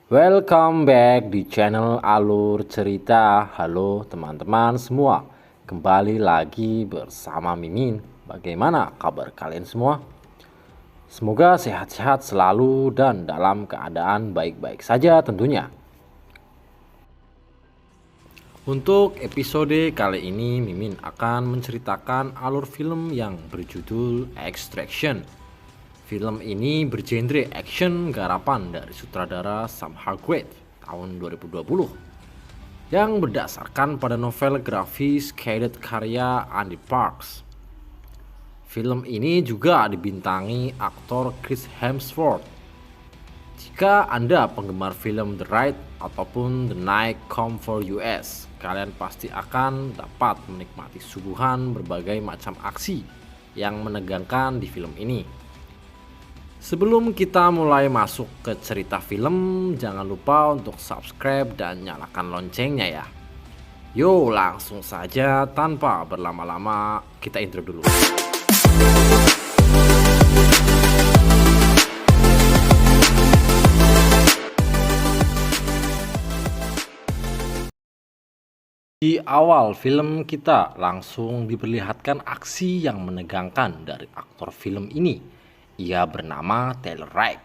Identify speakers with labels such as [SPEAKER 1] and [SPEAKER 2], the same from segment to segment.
[SPEAKER 1] Welcome back di channel Alur Cerita. Halo teman-teman semua, kembali lagi bersama Mimin. Bagaimana kabar kalian semua? Semoga sehat-sehat selalu dan dalam keadaan baik-baik saja tentunya. Untuk episode kali ini Mimin akan menceritakan alur film yang berjudul Extraction. Film ini bergenre action garapan dari sutradara Sam Hargrave tahun 2020 yang berdasarkan pada novel grafis Cadet karya Andy Parks. Film ini juga dibintangi aktor Chris Hemsworth. Jika Anda penggemar film The Ride ataupun The Night Come for US, kalian pasti akan dapat menikmati suguhan berbagai macam aksi yang menegangkan di film ini. Sebelum kita mulai masuk ke cerita film, jangan lupa untuk subscribe dan nyalakan loncengnya ya. Yo, langsung saja tanpa berlama-lama kita intro dulu. Di awal film kita langsung diperlihatkan aksi yang menegangkan dari aktor film ini. Ia bernama Taylor Wright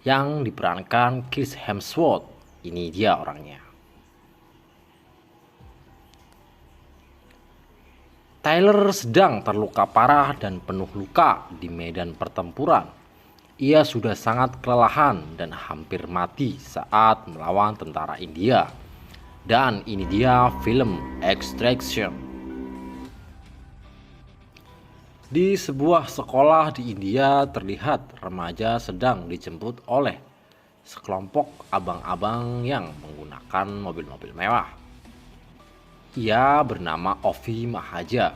[SPEAKER 1] yang diperankan Chris Hemsworth. Ini dia orangnya. Tyler sedang terluka parah dan penuh luka di medan pertempuran. Ia sudah sangat kelelahan dan hampir mati saat melawan tentara India. Dan ini dia film Extraction. Di sebuah sekolah di India terlihat remaja sedang dijemput oleh sekelompok abang-abang yang menggunakan mobil-mobil mewah. Ia bernama Ovi Mahaja.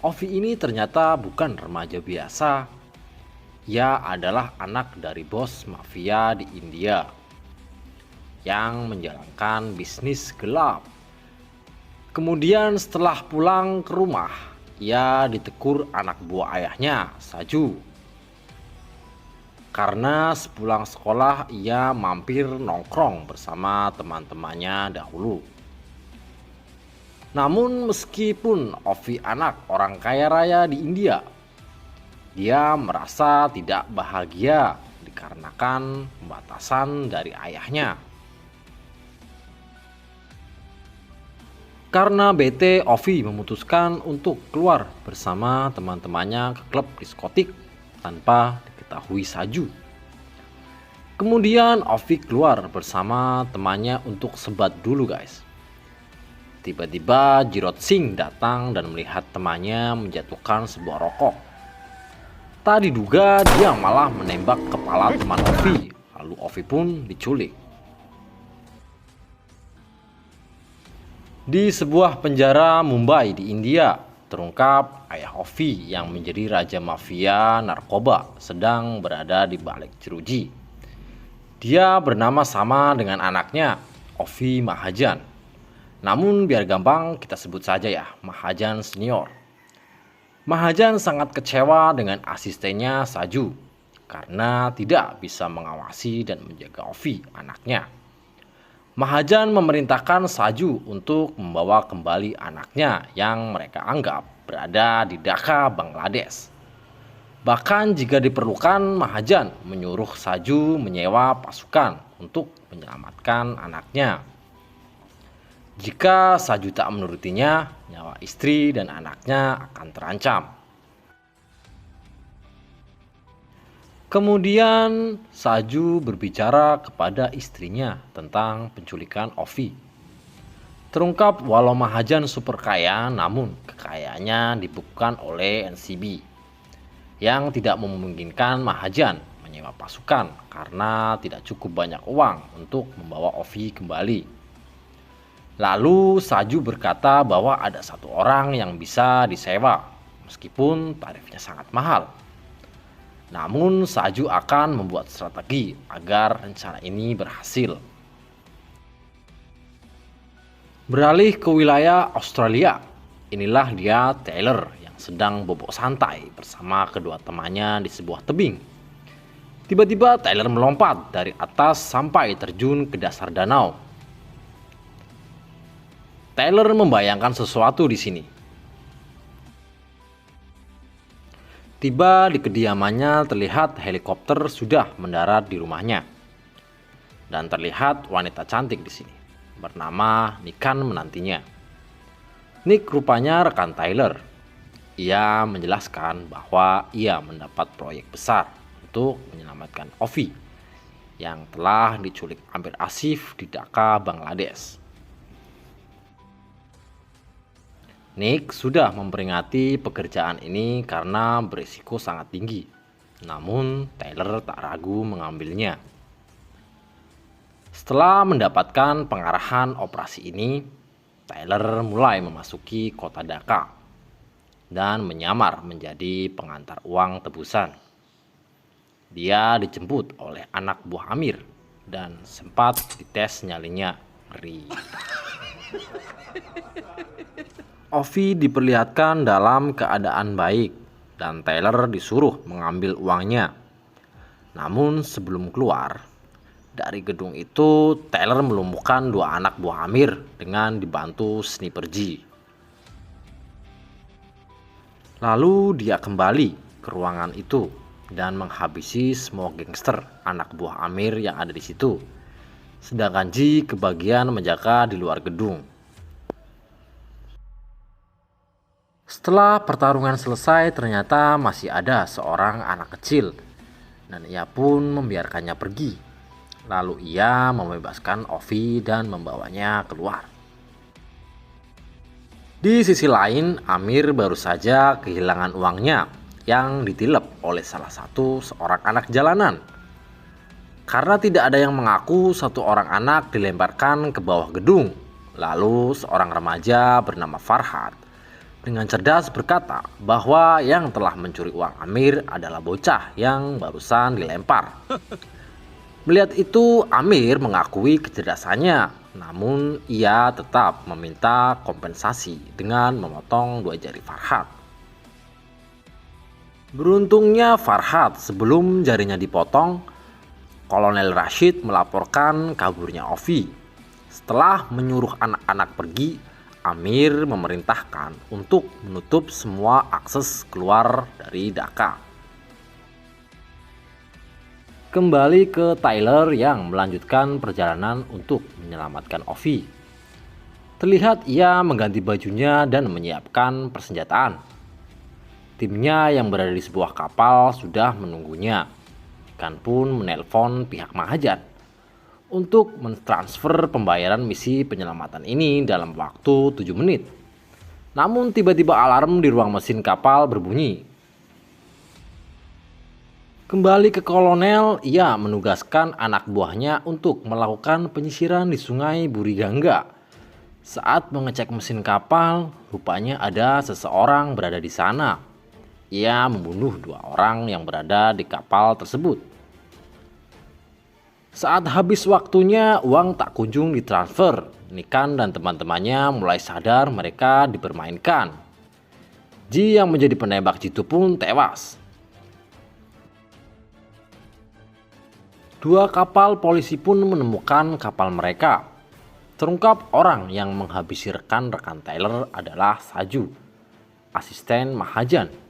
[SPEAKER 1] Ovi ini ternyata bukan remaja biasa. Ia adalah anak dari bos mafia di India yang menjalankan bisnis gelap. Kemudian setelah pulang ke rumah, ia ditegur anak buah ayahnya, Saju. Karena sepulang sekolah ia mampir nongkrong bersama teman-temannya dahulu. Namun meskipun Ovi anak orang kaya raya di India, dia merasa tidak bahagia dikarenakan pembatasan dari ayahnya. Karena bete, Ovi memutuskan untuk keluar bersama teman-temannya ke klub diskotik tanpa diketahui Saju. Kemudian Ovi keluar bersama temannya untuk sebat dulu guys. Tiba-tiba Jirot Singh datang dan melihat temannya menjatuhkan sebuah rokok. Tak diduga dia malah menembak kepala teman Ovi, lalu Ovi pun diculik. Di sebuah penjara Mumbai di India, terungkap ayah Ovi yang menjadi raja mafia narkoba sedang berada di balik jeruji. Dia bernama sama dengan anaknya, Ovi Mahajan. Namun biar gampang kita sebut saja ya, Mahajan Senior. Mahajan sangat kecewa dengan asistennya Saju karena tidak bisa mengawasi dan menjaga Ovi, anaknya. Mahajan memerintahkan Saju untuk membawa kembali anaknya yang mereka anggap berada di Dhaka, Bangladesh. Bahkan jika diperlukan, Mahajan menyuruh Saju menyewa pasukan untuk menyelamatkan anaknya. Jika Saju tak menurutinya, nyawa istri dan anaknya akan terancam. Kemudian Saju berbicara kepada istrinya tentang penculikan Ovi. Terungkap walau Mahajan super kaya, namun kekayaannya dibekukan oleh NCB yang tidak memungkinkan Mahajan menyewa pasukan karena tidak cukup banyak uang untuk membawa Ovi kembali. Lalu Saju berkata bahwa ada satu orang yang bisa disewa meskipun tarifnya sangat mahal. Namun Saju akan membuat strategi agar rencana ini berhasil. Beralih ke wilayah Australia, inilah dia Taylor yang sedang bobok santai bersama kedua temannya di sebuah tebing. Tiba-tiba Tyler melompat dari atas sampai terjun ke dasar danau. Tyler membayangkan sesuatu di sini. Tiba di kediamannya, terlihat helikopter sudah mendarat di rumahnya. Dan terlihat wanita cantik di sini, bernama Nikan menantinya. Nick rupanya rekan Tyler. Ia menjelaskan bahwa ia mendapat proyek besar untuk menyelamatkan Ovi yang telah diculik Amir Asif di Dhaka, Bangladesh. Nick sudah memperingati pekerjaan ini karena berisiko sangat tinggi. Namun Tyler tak ragu mengambilnya. Setelah mendapatkan pengarahan operasi ini, Tyler mulai memasuki kota Dhaka dan menyamar menjadi pengantar uang tebusan. Dia dijemput oleh anak buah Amir dan sempat dites nyalinya. Ngeri. Ovi diperlihatkan dalam keadaan baik dan Tyler disuruh mengambil uangnya. Namun sebelum keluar dari gedung itu, Tyler melumpuhkan dua anak buah Amir dengan dibantu Sniper G. Lalu dia kembali ke ruangan itu dan menghabisi semua gangster anak buah Amir yang ada di situ. Sedangkan G kebagian menjaga di luar gedung. Setelah pertarungan selesai, ternyata masih ada seorang anak kecil dan ia pun membiarkannya pergi. Lalu ia membebaskan Ovi dan membawanya keluar. Di sisi lain, Amir baru saja kehilangan uangnya yang ditilep oleh salah satu seorang anak jalanan. Karena tidak ada yang mengaku, satu orang anak dilemparkan ke bawah gedung. Lalu seorang remaja bernama Farhad dengan cerdas berkata bahwa yang telah mencuri uang Amir adalah bocah yang barusan dilempar. Melihat itu, Amir mengakui kecerdasannya, namun ia tetap meminta kompensasi dengan memotong dua jari Farhad. Beruntungnya Farhad sebelum jarinya dipotong, Kolonel Rashid melaporkan kaburnya Ovi. Setelah menyuruh anak-anak pergi, Amir memerintahkan untuk menutup semua akses keluar dari Dhaka. Kembali ke Tyler yang melanjutkan perjalanan untuk menyelamatkan Ovi. Terlihat ia mengganti bajunya dan menyiapkan persenjataan. Timnya yang berada di sebuah kapal sudah menunggunya. Ikan pun menelpon pihak Mahajan untuk mentransfer pembayaran misi penyelamatan ini dalam waktu 7 menit. Namun tiba-tiba alarm di ruang mesin kapal berbunyi. Kembali ke kolonel, ia menugaskan anak buahnya untuk melakukan penyisiran di sungai Buriganga. Saat mengecek mesin kapal, rupanya ada seseorang berada di sana. Ia membunuh dua orang yang berada di kapal tersebut. Saat habis waktunya, uang tak kunjung ditransfer. Nikan dan teman-temannya mulai sadar mereka dipermainkan. Ji yang menjadi penembak jitu pun tewas. Dua kapal polisi pun menemukan kapal mereka. Terungkap orang yang menghabisi rekan-rekan Tyler adalah Saju, asisten Mahajan.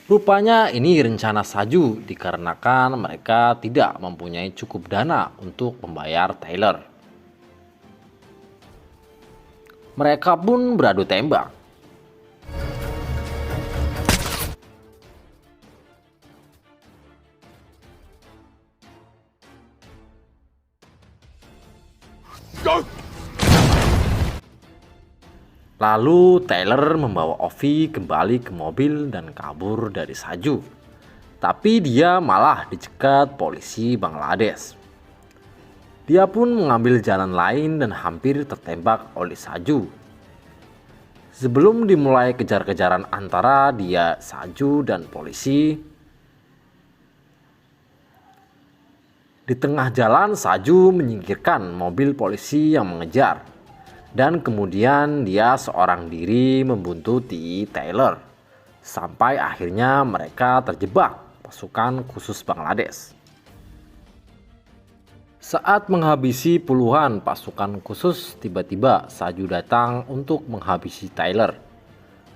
[SPEAKER 1] Rupanya ini rencana Saju dikarenakan mereka tidak mempunyai cukup dana untuk membayar Tyler. Mereka pun beradu tembak. Lalu Tyler membawa Ovi kembali ke mobil dan kabur dari Saju. Tapi dia malah dicegat polisi Bangladesh. Dia pun mengambil jalan lain dan hampir tertembak oleh Saju. Sebelum dimulai kejar-kejaran antara dia, Saju dan polisi, di tengah jalan Saju menyingkirkan mobil polisi yang mengejar. Dan kemudian dia seorang diri membuntuti Tyler. Sampai akhirnya mereka terjebak pasukan khusus Bangladesh. Saat menghabisi puluhan pasukan khusus, tiba-tiba Saju datang untuk menghabisi Tyler.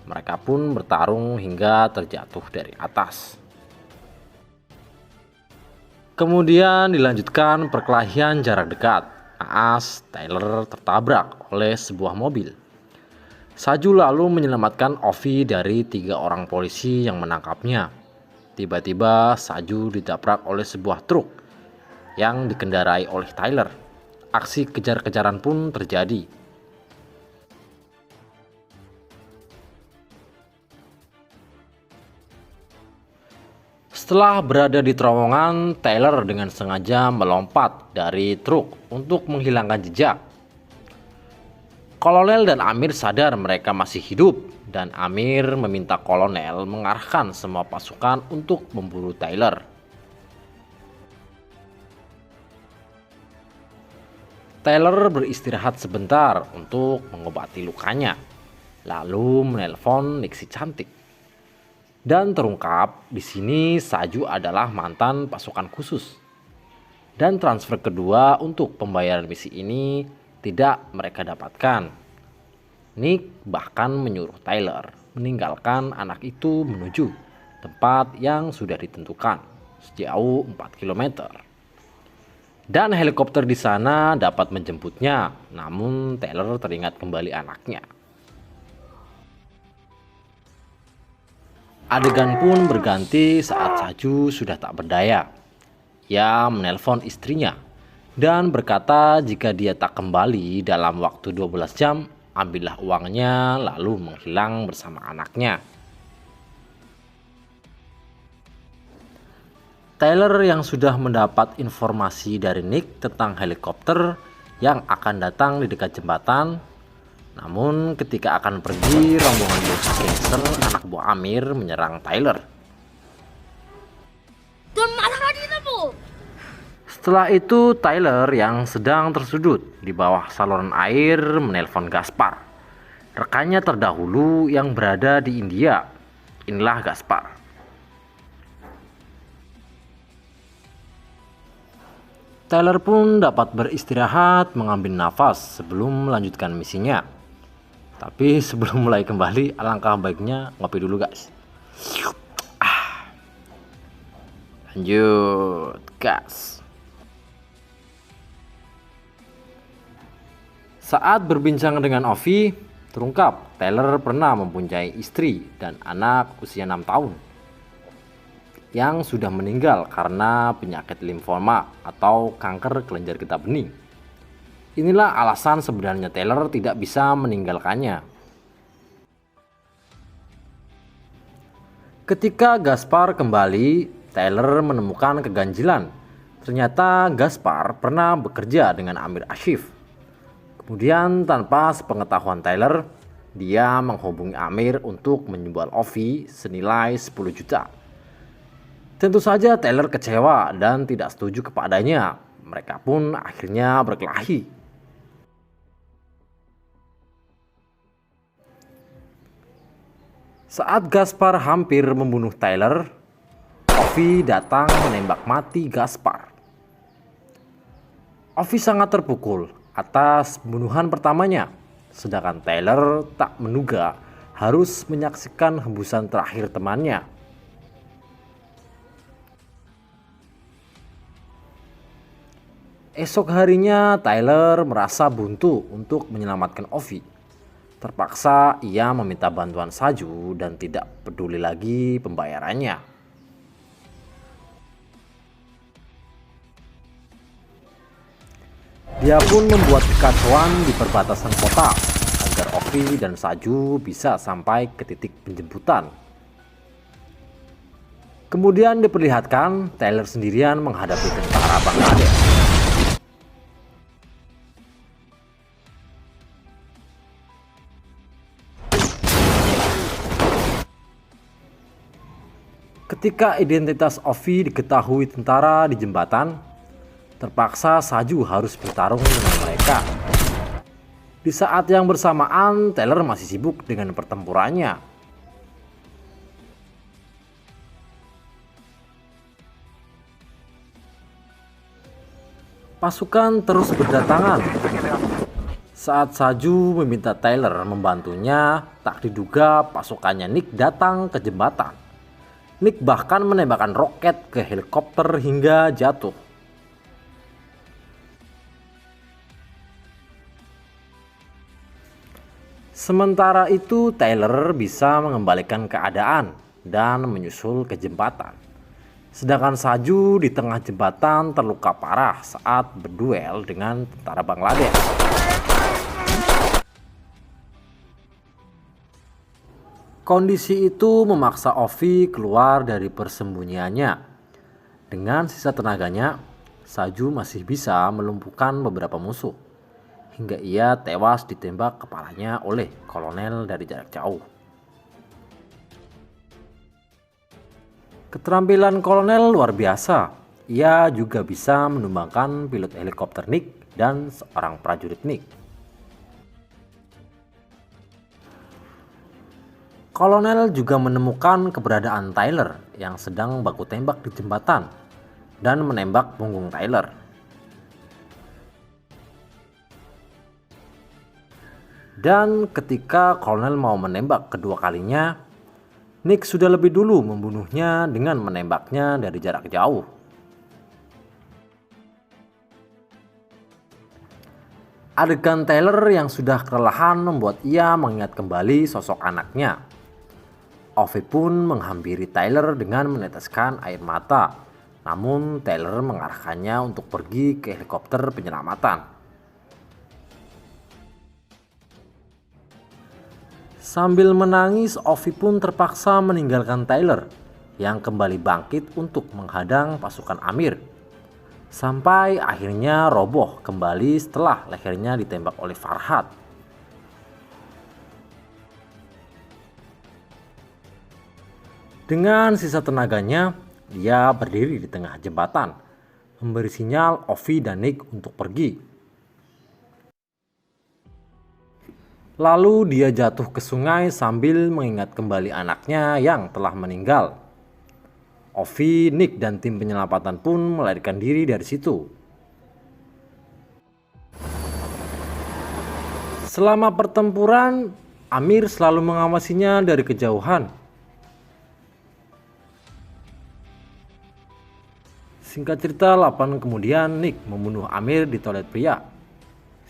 [SPEAKER 1] Mereka pun bertarung hingga terjatuh dari atas. Kemudian dilanjutkan perkelahian jarak dekat. Naas, Tyler tertabrak oleh sebuah mobil. Saju lalu menyelamatkan Ovi dari 3 orang polisi yang menangkapnya. Tiba-tiba Saju ditabrak oleh sebuah truk yang dikendarai oleh Tyler. Aksi kejar-kejaran pun terjadi. Setelah berada di terowongan, Tyler dengan sengaja melompat dari truk untuk menghilangkan jejak. Kolonel dan Amir sadar mereka masih hidup, dan Amir meminta Kolonel mengarahkan semua pasukan untuk memburu Tyler. Tyler beristirahat sebentar untuk mengobati lukanya, lalu menelpon Nixie cantik. Dan terungkap di sini Saju adalah mantan pasukan khusus. Dan transfer kedua untuk pembayaran misi ini tidak mereka dapatkan. Nick bahkan menyuruh Tyler meninggalkan anak itu menuju tempat yang sudah ditentukan sejauh 4 km. Dan helikopter di sana dapat menjemputnya, namun Tyler teringat kembali anaknya. Adegan pun berganti saat Saju sudah tak berdaya. Ia menelpon istrinya dan berkata jika dia tak kembali dalam waktu 12 jam, ambillah uangnya lalu menghilang bersama anaknya. Tyler yang sudah mendapat informasi dari Nick tentang helikopter yang akan datang di dekat jembatan. Namun ketika akan pergi, rombongan bocah gangster anak buah Amir menyerang Tyler. Setelah itu Tyler yang sedang tersudut di bawah saluran air menelpon Gaspar, rekannya terdahulu yang berada di India. Inilah Gaspar. Tyler pun dapat beristirahat mengambil nafas sebelum melanjutkan misinya. Tapi sebelum mulai kembali, alangkah baiknya ngopi dulu guys. Lanjut gas. Saat berbincang dengan Ovi, terungkap Tyler pernah mempunyai istri dan anak usia 6 tahun yang sudah meninggal karena penyakit limfoma atau kanker kelenjar getah bening. Inilah alasan sebenarnya Tyler tidak bisa meninggalkannya. Ketika Gaspar kembali, Tyler menemukan keganjilan. Ternyata Gaspar pernah bekerja dengan Amir Ashif. Kemudian tanpa sepengetahuan Tyler, dia menghubungi Amir untuk menjual Ovi senilai 10 juta. Tentu saja Tyler kecewa dan tidak setuju kepadanya. Mereka pun akhirnya berkelahi. Saat Gaspar hampir membunuh Tyler, Ovi datang menembak mati Gaspar. Ovi sangat terpukul atas pembunuhan pertamanya, sedangkan Tyler tak menduga harus menyaksikan hembusan terakhir temannya. Esok harinya Tyler merasa buntu untuk menyelamatkan Ovi. Terpaksa ia meminta bantuan Saju dan tidak peduli lagi pembayarannya. Dia pun membuat kekacauan di perbatasan kota agar Ovi dan Saju bisa sampai ke titik penjemputan. Kemudian diperlihatkan Tyler sendirian menghadapi tentara Bangladesh. Ketika identitas Ovi diketahui tentara di jembatan, terpaksa Saju harus bertarung dengan mereka. Di saat yang bersamaan, Tyler masih sibuk dengan pertempurannya. Pasukan terus berdatangan. Saat Saju meminta Tyler membantunya, tak diduga pasukannya Nick datang ke jembatan. Nick bahkan menembakkan roket ke helikopter hingga jatuh. Sementara itu Tyler bisa mengembalikan keadaan dan menyusul ke jembatan. Sedangkan Saju di tengah jembatan terluka parah saat berduel dengan tentara Bangladesh. Kondisi itu memaksa Ovi keluar dari persembunyiannya. Dengan sisa tenaganya, Saju masih bisa melumpuhkan beberapa musuh, hingga ia tewas ditembak kepalanya oleh kolonel dari jarak jauh. Keterampilan kolonel luar biasa. Ia juga bisa menumbangkan pilot helikopter Nick dan seorang prajurit Nick. Kolonel juga menemukan keberadaan Tyler yang sedang baku tembak di jembatan dan menembak punggung Tyler. Dan ketika kolonel mau menembak kedua kalinya, Nick sudah lebih dulu membunuhnya dengan menembaknya dari jarak jauh. Adegan Tyler yang sudah kelelahan membuat ia mengingat kembali sosok anaknya. Ovi pun menghampiri Tyler dengan meneteskan air mata, namun Tyler mengarahkannya untuk pergi ke helikopter penyelamatan. Sambil menangis, Ovi pun terpaksa meninggalkan Tyler yang kembali bangkit untuk menghadang pasukan Amir. Sampai akhirnya roboh kembali setelah lehernya ditembak oleh Farhad. Dengan sisa tenaganya, dia berdiri di tengah jembatan, memberi sinyal Ovi dan Nick untuk pergi. Lalu dia jatuh ke sungai sambil mengingat kembali anaknya yang telah meninggal. Ovi, Nick, dan tim penyelamatan pun melarikan diri dari situ. Selama pertempuran, Amir selalu mengawasinya dari kejauhan. Singkat cerita, 8 kemudian Nick membunuh Amir di toilet pria.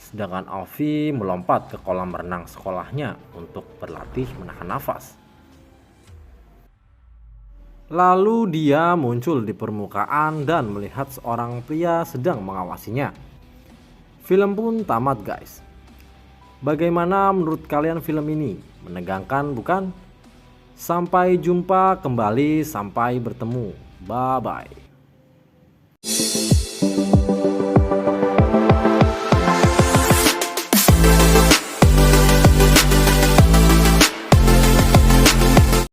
[SPEAKER 1] Sedangkan Ovi melompat ke kolam renang sekolahnya untuk berlatih menahan nafas. Lalu dia muncul di permukaan dan melihat seorang pria sedang mengawasinya. Film pun tamat, guys. Bagaimana menurut kalian film ini? Menegangkan bukan? Sampai jumpa kembali, sampai bertemu. Bye-bye.